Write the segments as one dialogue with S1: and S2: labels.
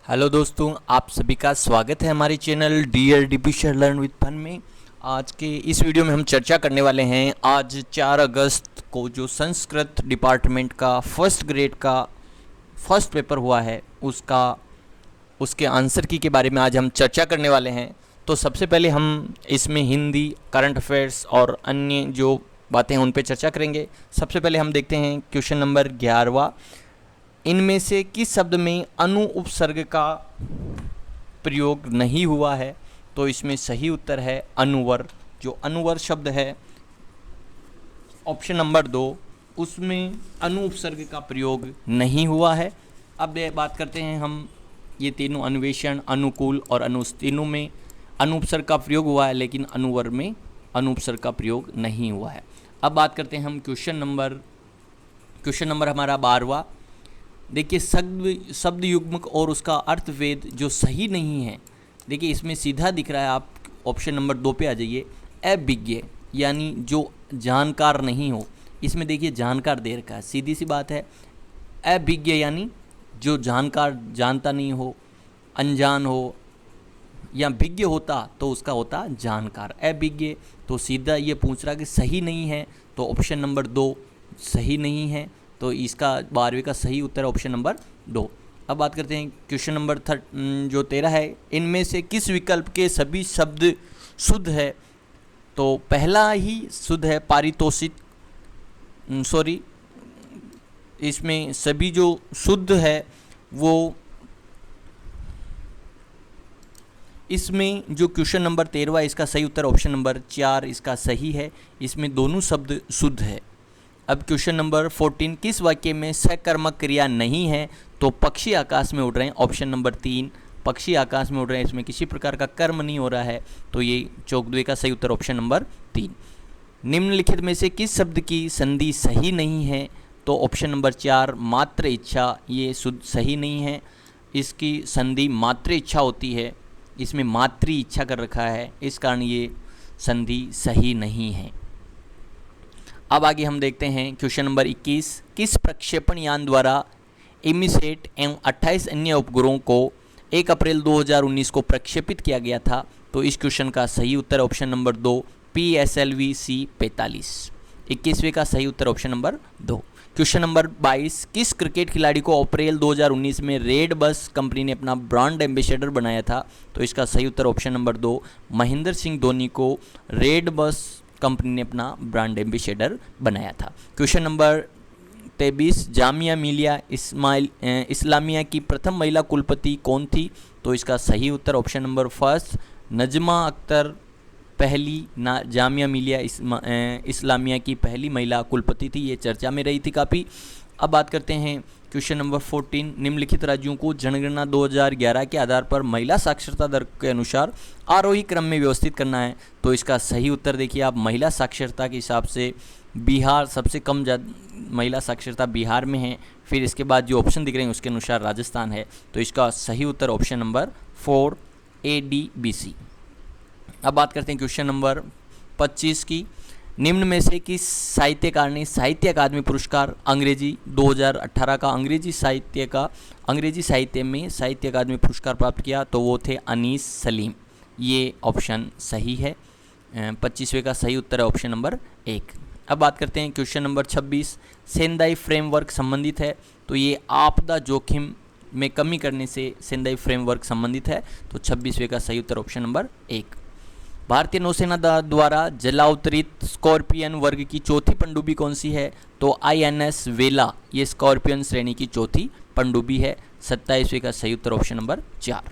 S1: Hello दोस्तों, आप सभी का स्वागत है हमारे चैनल डियर डिपिशर लर्न विद फन में। आज के इस वीडियो में हम चर्चा करने वाले हैं आज 4 अगस्त को जो संस्कृत डिपार्टमेंट का फर्स्ट ग्रेड का फर्स्ट पेपर हुआ है उसके आंसर की के बारे में आज हम चर्चा करने वाले हैं। तो सबसे पहले हम इसमें हिंदी, करंट अफेयर्स और अन्य जो बातें हैं उन पे चर्चा करेंगे। सबसे पहले हम देखते हैं क्वेश्चन नंबर 11वां। इनमें से किस शब्द में अनु उपसर्ग का प्रयोग नहीं हुआ है? तो इसमें सही उत्तर है अनुवर। जो अनुवर शब्द है ऑप्शन नंबर 2, उसमें अनु उपसर्ग का प्रयोग नहीं हुआ है। अब बात करते हैं हम ये तीनों अन्वेषण, अनुकूल और अनुस, तीनों में अनु उपसर्ग का प्रयोग हुआ है, लेकिन अनुवर में अनु उपसर्ग का प्रयोग नहीं हुआ है। अब बात करते हैं हम क्वेश्चन नंबर हमारा 12वां। देखिए, शब्द युग्मक और उसका अर्थवेद जो सही नहीं है। देखिए इसमें सीधा दिख रहा है, आप ऑप्शन नंबर 2 पे आ जाइए। अभिज्ञ यानी जो जानकार नहीं हो। इसमें देखिए जानकार दे रखा है, सीधी सी बात है। अभिज्ञ यानी जो जानकार, जानता नहीं हो, अनजान हो, या विज्ञ होता तो उसका होता जानकार। अभिज्ञ तो सीधा ये पूछ रहा कि सही नहीं है, तो ऑप्शन नंबर 2 सही नहीं है। तो इसका 12वें का सही उत्तर ऑप्शन नंबर 2। अब बात करते हैं क्वेश्चन नंबर 13 है। इनमें से किस विकल्प के सभी शब्द शुद्ध है? तो पहला ही शुद्ध है, पारितोषिक। सॉरी, इसमें सभी जो शुद्ध है वो, इसमें जो क्वेश्चन नंबर 13 इसका सही उत्तर ऑप्शन नंबर 4 इसका सही है। इसमें दोनों शब्द शुद्ध है। अब क्वेश्चन नंबर 14, किस वाक्य में सकर्मक क्रिया नहीं है? तो पक्षी आकाश में उड़ रहे हैं, ऑप्शन नंबर 3 पक्षी आकाश में उड़ रहे हैं, इसमें किसी प्रकार का कर्म नहीं हो रहा है, तो ये 14वें का सही उत्तर ऑप्शन नंबर 3। निम्नलिखित में से किस शब्द की संधि सही नहीं है? तो ऑप्शन नंबर 4 मात्र इच्छा, ये शुद्ध सही नहीं है। इसकी संधि मात्र इच्छा होती है, इसमें मातृ इच्छा कर रखा है, इस कारण ये संधि सही नहीं है। अब आगे हम देखते हैं क्वेश्चन नंबर 21, किस प्रक्षेपण यान द्वारा इमीसेट एवं 28 अन्य उपग्रहों को 1 अप्रैल 2019 को प्रक्षेपित किया गया था? तो इस क्वेश्चन का सही उत्तर ऑप्शन नंबर 2 PSLV-C45। 21वें का सही उत्तर ऑप्शन नंबर 2। क्वेश्चन नंबर 22, किस क्रिकेट खिलाड़ी को अप्रैल 2019 में रेड बस कंपनी ने अपना ब्रांड एम्बेसडर बनाया था? तो इसका सही उत्तर ऑप्शन नंबर 2 महेंद्र सिंह धोनी को रेड बस कंपनी ने अपना ब्रांड एम्बेसडर बनाया था। क्वेश्चन नंबर 23, जामिया मिलिया इस्लामिया की प्रथम महिला कुलपति कौन थी? तो इसका सही उत्तर ऑप्शन नंबर 1 नजमा अख्तर पहली जामिया मिलिया इस्लामिया की पहली महिला कुलपति थी, ये चर्चा में रही थी काफ़ी। अब बात करते हैं क्वेश्चन नंबर 14, निम्नलिखित राज्यों को जनगणना 2011 के आधार पर महिला साक्षरता दर के अनुसार आरोही क्रम में व्यवस्थित करना है। तो इसका सही उत्तर देखिए आप, महिला साक्षरता के हिसाब से बिहार सबसे कम महिला साक्षरता बिहार में है, फिर इसके बाद जो ऑप्शन दिख रहे हैं उसके अनुसार राजस्थान है। तो इसका सही उत्तर ऑप्शन नंबर 4 ADBC। अब बात करते हैं क्वेश्चन नंबर 25 की। निम्न में से किस साहित्यकार ने साहित्य अकादमी पुरस्कार अंग्रेजी 2018 का अंग्रेजी साहित्य में साहित्य अकादमी पुरस्कार प्राप्त किया? तो वो थे अनीस सलीम। ये ऑप्शन सही है। 25वें का सही उत्तर है ऑप्शन नंबर 1। अब बात करते हैं क्वेश्चन नंबर 26, सेंदाई फ्रेमवर्क संबंधित है? तो ये आपदा जोखिम में कमी करने से सेंदाई फ्रेमवर्क संबंधित है। तो 26वें का सही उत्तर ऑप्शन नंबर 1। भारतीय नौसेना द्वारा जलावतरित स्कॉर्पियन वर्ग की चौथी पनडुब्बी कौन सी है? तो INS वेला, ये स्कॉर्पियन श्रेणी की चौथी पनडुब्बी है। 27वें का सही उत्तर option number 4।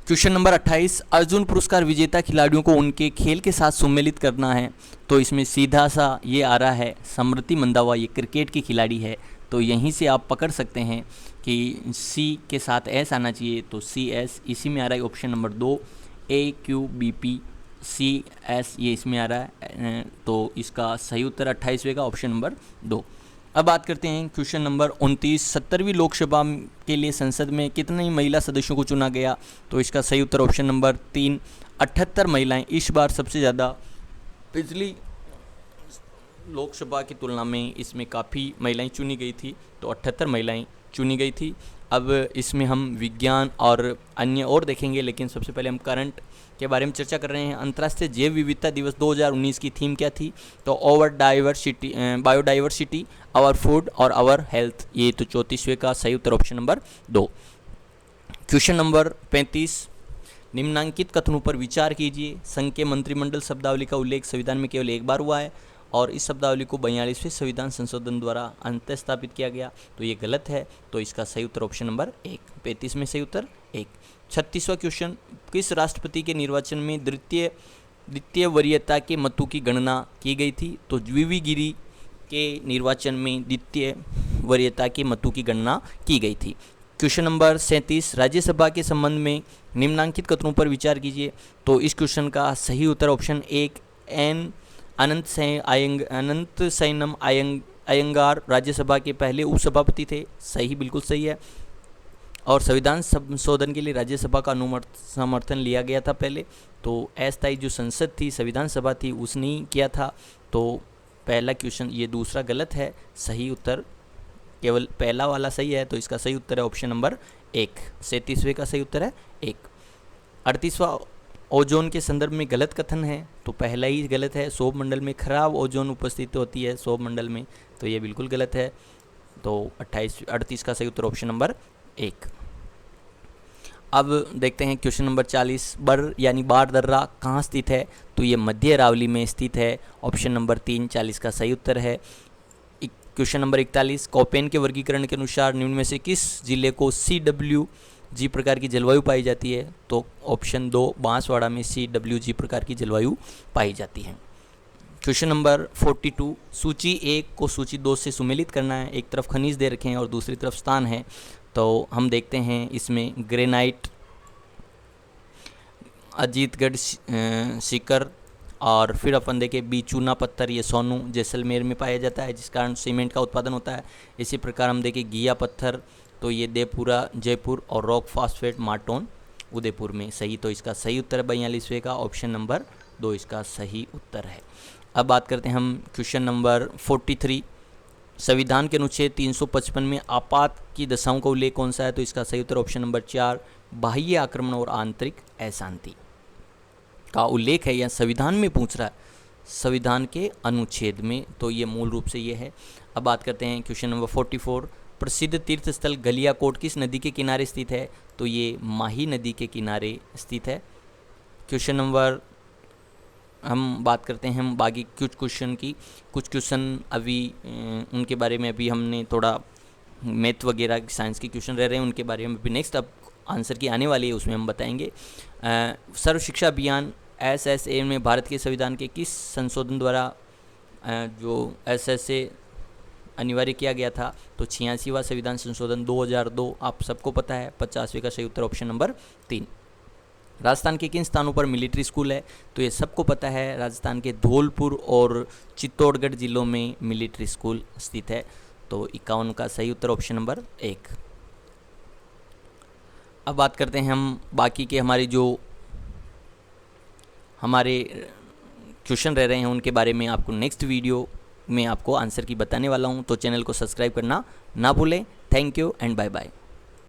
S1: Question number 28, Arjun पुरस्कार विजेता खिलाड़ियों को उनके खेल के साथ सम्मिलित करना है? तो इसमें सीधा सा ये आ रहा है स्मृति मंदावा, ये क्रिकेट की खिलाड़ी है, तो यहीं से आप पकड़ सकते हैं कि C के साथ S आना चाहिए, तो CS इसी में आ रहा है ऑप्शन नंबर 2 AQBPCS, ये इसमें आ रहा है। तो इसका सही उत्तर 28वें का ऑप्शन नंबर 2। अब बात करते हैं क्वेश्चन नंबर 29, 70वीं लोकसभा के लिए संसद में कितने महिला सदस्यों को चुना गया? तो इसका सही उत्तर ऑप्शन नंबर 3 78 महिलाएं। इस बार सबसे ज़्यादा पिछली लोकसभा की तुलना में इसमें काफ़ी महिलाएं चुनी गई थी, तो 78 महिलाएं चुनी गई थी। अब इसमें हम विज्ञान और अन्य और देखेंगे, लेकिन सबसे पहले हम करंट के बारे में चर्चा कर रहे हैं। अंतर्राष्ट्रीय जैव विविधता दिवस 2019 की थीम क्या थी? तो बायोडाइवर्सिटी, आवर फूड और आवर हेल्थ। ये तो 34वें का सही उत्तर ऑप्शन नंबर 2। क्वेश्चन नंबर 35, निम्नांकित कथनों पर विचार कीजिए। संघ के मंत्रिमंडल शब्दावली का उल्लेख संविधान में केवल एक बार हुआ है और इस शब्दावली को 42वें संविधान संशोधन द्वारा अंतः स्थापित किया गया, तो ये गलत है। तो इसका सही उत्तर ऑप्शन नंबर 1। 35 में सही उत्तर 1। 36वां क्वेश्चन, किस राष्ट्रपति के निर्वाचन में द्वितीय वरीयता के मतों की गणना की गई थी? तो वीवी गिरी के निर्वाचन में द्वितीय वरीयता के मतों की गणना की गई थी। क्वेश्चन नंबर 37, राज्यसभा के संबंध में निम्नांकित कथनों पर विचार कीजिए। तो इस क्वेश्चन का सही उत्तर ऑप्शन 1 एन अनंत सैनम अयंगार राज्यसभा के पहले उपसभापति थे। सही, बिल्कुल सही है। और संविधान संशोधन के लिए राज्यसभा का समर्थन लिया गया था पहले, तो अस्थायी जो संसद थी, संविधान सभा थी, उसने ही किया था। तो पहला क्वेश्चन, ये दूसरा गलत है। सही उत्तर केवल पहला वाला सही है, तो इसका सही उत्तर है ऑप्शन नंबर 1। 37वें का सही उत्तर है 1। 38वां, ओजोन के संदर्भ में गलत कथन है। तो पहला ही गलत है। सौर मंडल में खराब ओजोन उपस्थित होती है सौर मंडल में, तो ये बिल्कुल गलत है। तो 38 का सही उत्तर ऑप्शन नंबर 1। अब देखते हैं क्वेश्चन नंबर 40, बर यानी बार दर्रा कहाँ स्थित है? तो ये मध्य अरावली में स्थित है। ऑप्शन नंबर 3 40 का सही उत्तर है। क्वेश्चन नंबर 41, कोपेन के वर्गीकरण के अनुसार निम्न में से किस जिले को CWG प्रकार की जलवायु पाई जाती है? तो ऑप्शन 2 बांसवाड़ा में CWG प्रकार की जलवायु पाई जाती है। क्वेश्चन नंबर 42, सूची 1 को सूची 2 से सुमेलित करना है। एक तरफ खनिज दे रखे हैं और दूसरी तरफ स्थान है। तो हम देखते हैं इसमें ग्रेनाइट, अजीतगढ़ सीकर, और फिर अपन देखें चूना पत्थर, ये सोनू जैसलमेर में पाया जाता है, जिस कारण सीमेंट का उत्पादन होता है। इसी प्रकार हम देखें घिया पत्थर, तो ये देवपुरा जयपुर, और रॉक फास्फेट मार्टोन उदयपुर में। सही, तो इसका सही उत्तर है 42वें का ऑप्शन नंबर 2 इसका सही उत्तर है। अब बात करते हैं हम क्वेश्चन नंबर 43, संविधान के अनुच्छेद 355 में आपात की दशाओं का उल्लेख कौन सा है? तो इसका सही उत्तर ऑप्शन नंबर 4 बाह्य आक्रमण और आंतरिक अशांति का उल्लेख है। या संविधान में पूछ रहा है, संविधान के अनुच्छेद में, तो ये मूल रूप से ये है। अब बात करते हैं क्वेश्चन नंबर 44, प्रसिद्ध तीर्थ स्थल गलियाकोट किस नदी के किनारे स्थित है? तो ये माही नदी के किनारे स्थित है। क्वेश्चन नंबर, हम बात करते हैं हम बाकी कुछ क्वेश्चन की। कुछ क्वेश्चन अभी उनके बारे में अभी हमने थोड़ा मैथ वगैरह साइंस के क्वेश्चन रह रहे हैं, उनके बारे में अभी नेक्स्ट अब आंसर की आने वाली है, उसमें हम बताएंगे। सर्व शिक्षा अभियान SSA में भारत के संविधान के किस संशोधन द्वारा जो SSA अनिवार्य किया गया था? तो 86वां संविधान संशोधन 2002, आप सबको पता है। 50वें का सही उत्तर ऑप्शन नंबर 3। राजस्थान के किन स्थानों पर मिलिट्री स्कूल है? तो ये सबको पता है, राजस्थान के धौलपुर और चित्तौड़गढ़ जिलों में मिलिट्री स्कूल स्थित है। तो 51 का सही उत्तर ऑप्शन नंबर 1। अब बात करते हैं हम बाकी के हमारे क्वेश्चन रह रहे हैं, उनके बारे में आपको नेक्स्ट वीडियो में आपको आंसर की बताने वाला हूं। तो चैनल को सब्सक्राइब करना ना भूलें। Thank you and bye bye.